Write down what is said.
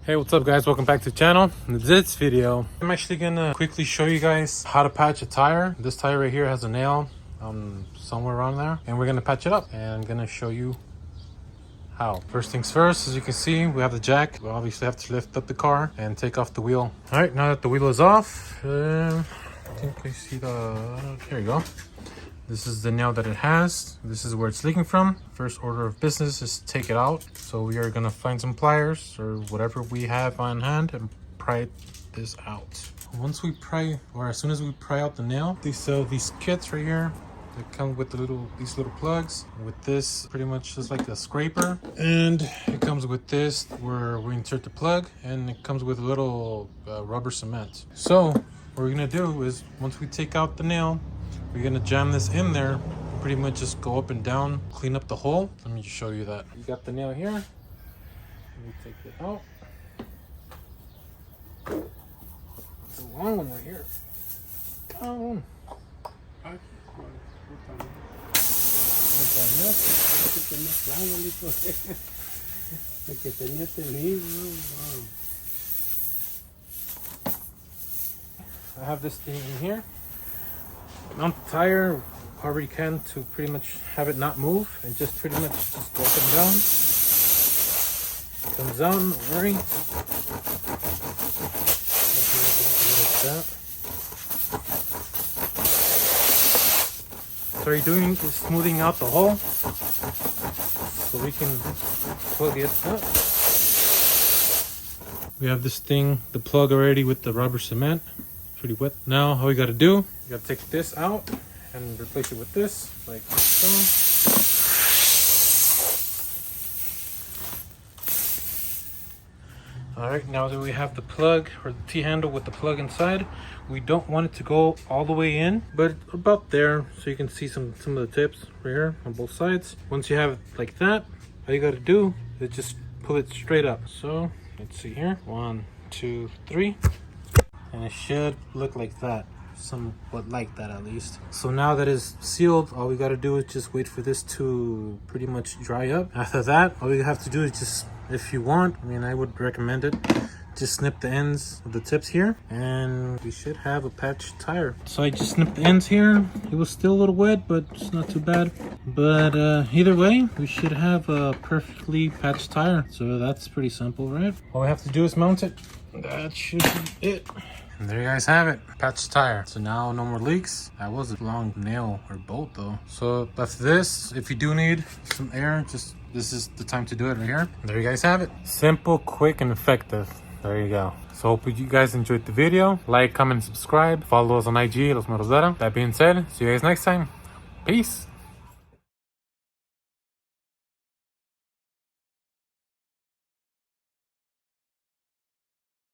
Hey, what's up guys? Welcome back to the channel. In this video, I'm actually gonna quickly show you guys how to patch a tire. This tire right here has a nail somewhere around there, and we're gonna patch it up, and I'm gonna show you how. First things first, as you can see, we have the jack. We obviously have to lift up the car and take off the wheel. All right, now that the wheel is off, I think we see here you go. This is the nail that it has. This is where it's leaking from. First order of business is take it out. So we are gonna find some pliers or whatever we have on hand and pry this out. Once we pry, or as soon as we pry out the nail, they sell these kits right here. They come with these little plugs. With this, pretty much just like a scraper. And it comes with this where we insert the plug, and it comes with a little rubber cement. So what we're gonna do is once we take out the nail, we're gonna jam this in there, pretty much just go up and down, clean up the hole. Let me just show you that. You got the nail here. Let me take it out. It's a long one right here. Down. I have this thing in here. Mount the tire however you can to pretty much have it not move, and just pretty much just go up and down. It comes down, don't worry. Like that. So what you're doing is smoothing out the hole so we can plug it up. We have this thing, the plug already with the rubber cement. Pretty wet. Now all we gotta do, you gotta take this out and replace it with this, like so. Alright, now that we have the plug or the T-handle with the plug inside, we don't want it to go all the way in, but about there, so you can see some of the tips right here on both sides. Once you have it like that, all you gotta do is just pull it straight up. So let's see here, 1, 2, 3. And it should look like that, somewhat like that at least. So now that it's sealed, all we got to do is just wait for this to pretty much dry up. After that, all you have to do is just, if you want, I mean, I would recommend it, just snip the ends of the tips here, and we should have a patched tire. So I just snipped the ends here. It was still a little wet, but it's not too bad. But either way, we should have a perfectly patched tire. So that's pretty simple, right? All we have to do is mount it. That should be it. And there you guys have it, patched tire. So now no more leaks. That was a long nail or bolt though. So after this, if you do need some air, just this is the time to do it right here. There you guys have it. Simple, quick, and effective. There you go. So hope you guys enjoyed the video. Like, comment, and subscribe. Follow us on IG, Los Moros Dara. That being said, see you guys next time. Peace.